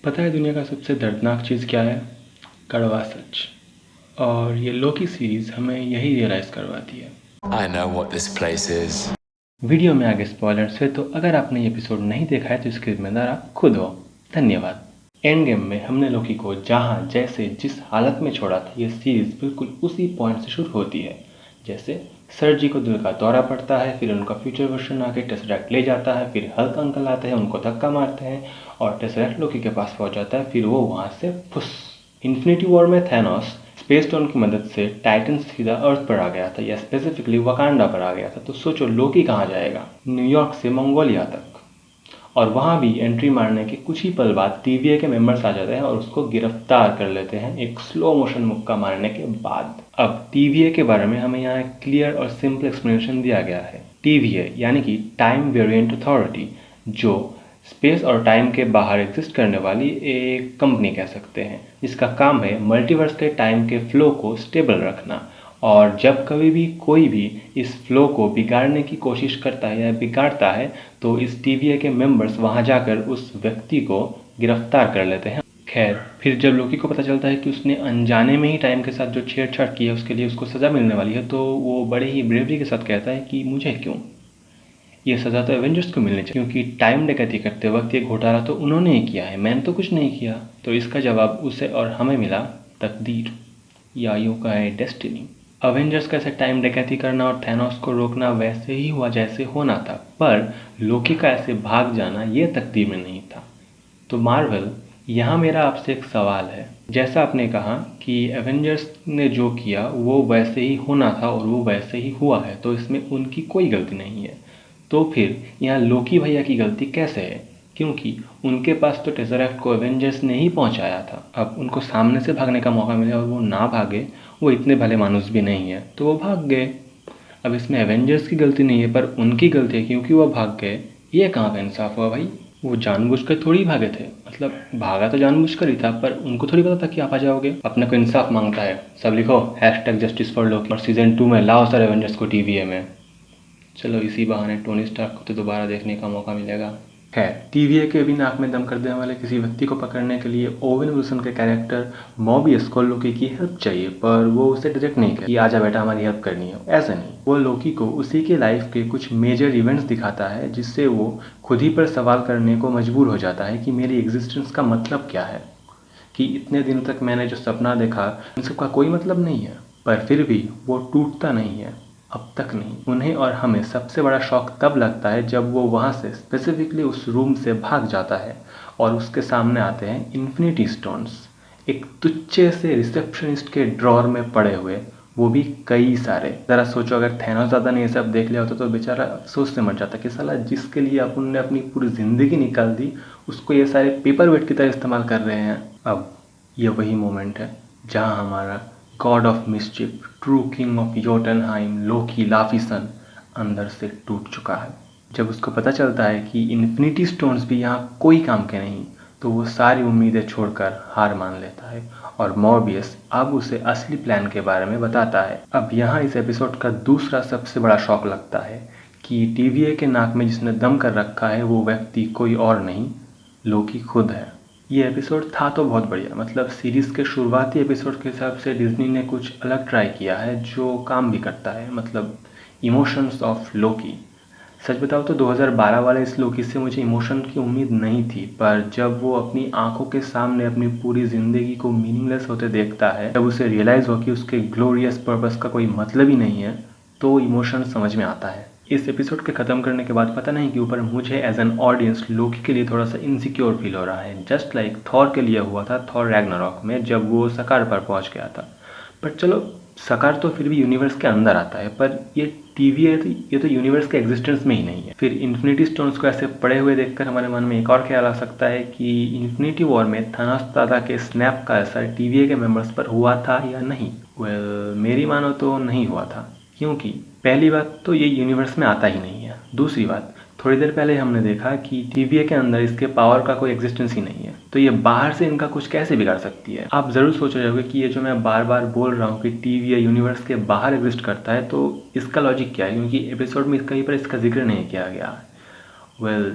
पता है दुनिया का सबसे दर्दनाक चीज़ क्या है? कड़वा सच। और ये लोकी सीरीज़ हमें यही रियलाइज़ करवाती है। I know what this place is. Video में आगे स्पॉयलर्स है, तो अगर आपने ये एपिसोड नहीं देखा है तो इसके जिम्मेदार आप खुद हो। धन्यवाद। एंड गेम में हमने लोकी को जहाँ जैसे जिस हालत में छोड़ा था, ये सीरीज़ बिल्कुल उसी पॉइंट से शुरू होती है। जैसे सर जी को दिल का दौरा पड़ता है, फिर उनका फ्यूचर वर्जन आके टेसरैक्ट ले जाता है, फिर हल्क अंकल आते हैं, उनको धक्का मारते हैं और टेसरैक्ट लोकी के पास पहुंच जाता है, फिर वो वहाँ से फुस। इन्फिनिटी वॉर में थैनोस स्पेस स्टोन की मदद से टाइटन सीधा अर्थ पर आ गया था, या स्पेसिफिकली वकांडा पर आ गया था। तो सोचो लोकी कहाँ जाएगा? न्यूयॉर्क से मंगोलिया तक। और वहाँ भी एंट्री मारने के कुछ ही पल बाद टीवीए के मेंबर्स आ जाते हैं और उसको गिरफ्तार कर लेते हैं, एक स्लो मोशन मुक्का मारने के बाद। अब टीवीए के बारे में हमें यहाँ एक क्लियर और सिंपल एक्सप्लेनेशन दिया गया है। टीवीए यानी कि टाइम वेरिएंट अथॉरिटी, जो स्पेस और टाइम के बाहर एग्जिस्ट करने वाली एक कंपनी कह सकते हैं, जिसका काम है मल्टीवर्स के टाइम के फ्लो को स्टेबल रखना। और जब कभी भी कोई भी इस फ्लो को बिगाड़ने की कोशिश करता है या बिगाड़ता है, तो इस टीवीए के मेंबर्स वहां जाकर उस व्यक्ति को गिरफ्तार कर लेते हैं। खैर, फिर जब लोकी को पता चलता है कि उसने अनजाने में ही टाइम के साथ जो छेड़छाड़ की है उसके लिए उसको सज़ा मिलने वाली है, तो वो बड़े ही ब्रेवरी के साथ कहता है कि मुझे क्यों, ये सज़ा तो एवेंजर्स को मिलनी चाहिए, क्योंकि टाइम डकैती करते वक्त ये घोटाला तो उन्होंने ही किया है, मैंने तो कुछ नहीं किया। तो इसका जवाब उसे और हमें मिला तकदीर, या यूँ कहें डेस्टिनी। अवेंजर्स का ऐसे टाइम डकैती करना और थैनोस को रोकना वैसे ही हुआ जैसे होना था, पर लोकी का ऐसे भाग जाना ये तकदीर में नहीं था। तो मार्वल, यहाँ मेरा आपसे एक सवाल है। जैसा आपने कहा कि एवेंजर्स ने जो किया वो वैसे ही होना था और वो वैसे ही हुआ है, तो इसमें उनकी कोई गलती नहीं है। तो फिर यहाँ लोकी भैया की गलती कैसे है? क्योंकि उनके पास तो टेसरैक्ट को एवेंजर्स ने ही पहुंचाया था। अब उनको सामने से भागने का मौका मिले और वो ना भागे, वो इतने भले मानुस भी नहीं है, तो वो भाग गए। अब इसमें एवेंजर्स की गलती नहीं है, पर उनकी गलती है क्योंकि वो भाग गए। ये कहाँ का इंसाफ हुआ भाई? वो जानबूझकर थोड़ी भागे थे, मतलब भागा तो जानबूझकर ही था, पर उनको थोड़ी पता था कि आप आ जाओगे। अपने को इंसाफ मांगता है, सब लिखो #जस्टिस फॉर लोकी, और सीजन 2 में लाओ सर एवेंजर्स को टीवीए में। चलो इसी बहाने टोनी स्टार्क को तो दोबारा देखने का मौका मिलेगा। खैर, टीवीए के भी नाक में दम कर देने वाले किसी व्यक्ति को पकड़ने के लिए ओवेन विल्सन के कैरेक्टर मॉबियस को लोकी की हेल्प चाहिए, पर वो उसे डायरेक्ट नहीं कहता कि आजा बेटा हमारी हेल्प करनी है। ऐसा नहीं, वो लोकी को उसी के लाइफ के कुछ मेजर इवेंट्स दिखाता है, जिससे वो खुद ही पर सवाल करने को मजबूर हो जाता है कि मेरी एग्जिस्टेंस का मतलब क्या है, कि इतने दिन तक मैंने जो सपना देखा इन सबका कोई मतलब नहीं है। पर फिर भी वो टूटता नहीं है, अब तक नहीं। उन्हें और हमें सबसे बड़ा शौक तब लगता है जब वो वहाँ से स्पेसिफिकली उस रूम से भाग जाता है और उसके सामने आते हैं इन्फिनिटी स्टोन्स, एक तुच्छे से रिसेप्शनिस्ट के ड्रॉर में पड़े हुए, वो भी कई सारे। ज़रा सोचो, अगर थैनोस ज़्यादा ने ये सब देख लिया होता तो बेचारा अफसोस से मर जाता कि साला जिसके लिए अपन ने अपनी पूरी ज़िंदगी निकाल दी, उसको ये सारे पेपर वेट की तरह इस्तेमाल कर रहे हैं। अब ये वही मोमेंट है जहाँ हमारा god of mischief, true king of Jotunheim, Loki Laufeyson अंदर से टूट चुका है। जब उसको पता चलता है कि इन्फिनिटी स्टोन्स भी यहाँ कोई काम के नहीं, तो वो सारी उम्मीदें छोड़कर हार मान लेता है और मॉर्बियस अब उसे असली प्लान के बारे में बताता है। अब यहाँ इस एपिसोड का दूसरा सबसे बड़ा शौक लगता है कि टीवीए के नाक में जिसने दम कर रखा है वो व्यक्ति कोई और नहीं, लोकी खुद है। ये एपिसोड था तो बहुत बढ़िया, मतलब सीरीज़ के शुरुआती एपिसोड के हिसाब से डिज्नी ने कुछ अलग ट्राई किया है जो काम भी करता है, मतलब इमोशंस ऑफ लोकी। सच बताओ तो 2012 वाले इस लोकी से मुझे इमोशन की उम्मीद नहीं थी, पर जब वो अपनी आंखों के सामने अपनी पूरी ज़िंदगी को मीनिंगलेस होते देखता है, जब उसे रियलाइज़ हो कि उसके ग्लोरियस पर्पस का कोई मतलब ही नहीं है, तो इमोशन समझ में आता है। इस एपिसोड के ख़त्म करने के बाद पता नहीं क्यों पर मुझे एज एन ऑडियंस लोकी के लिए थोड़ा सा इनसिक्योर फील हो रहा है, जस्ट लाइक थॉर के लिए हुआ था थॉर रैग्नारॉक में जब वो सकार पर पहुंच गया था। पर चलो, सकार तो फिर भी यूनिवर्स के अंदर आता है, पर ये टीवी है तो ये तो यूनिवर्स के एग्जिस्टेंस में ही नहीं है। फिर इन्फिनिटी स्टोन्स को ऐसे पड़े हुए देखकर हमारे मन में एक और ख्याल आ सकता है कि इन्फिनिटी वॉर में थानोस दादा के स्नैप का असर टीवीए के मेंबर्स पर हुआ था या नहीं। मेरी मानो तो नहीं हुआ था, क्योंकि पहली बात तो ये यूनिवर्स में आता ही नहीं है। दूसरी बात, थोड़ी देर पहले हमने देखा कि टीवीए के अंदर इसके पावर का कोई एग्जिस्टेंस ही नहीं है, तो ये बाहर से इनका कुछ कैसे बिगाड़ सकती है। आप ज़रूर सोच रहे होंगे कि ये जो मैं बार बार बोल रहा हूँ कि टीवीए यूनिवर्स के बाहर एग्जिस्ट करता है, तो इसका लॉजिक क्या है, क्योंकि एपिसोड में कहीं पर इसका जिक्र नहीं किया गया।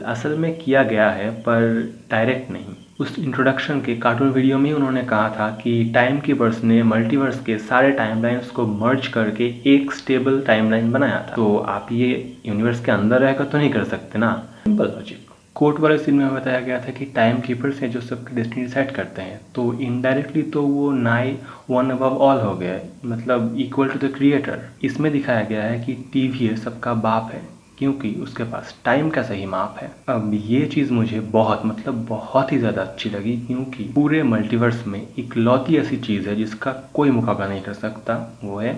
असल में किया गया है, पर डायरेक्ट नहीं। उस इंट्रोडक्शन के कार्टून वीडियो में उन्होंने कहा था कि टाइम कीपर्स ने मल्टीवर्स के सारे टाइमलाइंस को मर्ज करके एक स्टेबल टाइमलाइन बनाया था। तो आप ये यूनिवर्स के अंदर रहकर तो नहीं कर सकते ना, सिंपल लॉजिक। कोर्ट वाले सीन में बताया गया था कि टाइम कीपर्स हैं जो सबकी डेस्टिनी डिसाइड करते हैं, तो इनडायरेक्टली तो वो नाई वन अबव ऑल हो गया, मतलब इक्वल टू द क्रिएटर। इसमें दिखाया गया है कि टीवीएस सबका बाप है क्योंकि उसके पास टाइम का सही माप है। अब ये चीज़ मुझे बहुत ही ज़्यादा अच्छी लगी क्योंकि पूरे मल्टीवर्स में इकलौती ऐसी चीज़ है जिसका कोई मुकाबला नहीं कर सकता, वो है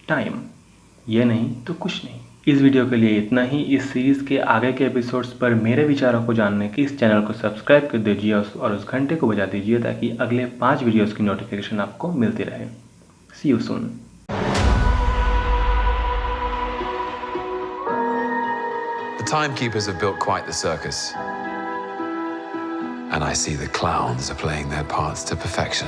टाइम। ये नहीं तो कुछ नहीं। इस वीडियो के लिए इतना ही। इस सीरीज़ के आगे के एपिसोड्स पर मेरे विचारों को जानने के इस चैनल को सब्सक्राइब कर दीजिए और उस घंटे को बजा दीजिए ताकि अगले 5 वीडियोस की नोटिफिकेशन आपको मिलती रहे। See you soon. The timekeepers have built quite the circus. And I see the clowns are playing their parts to perfection.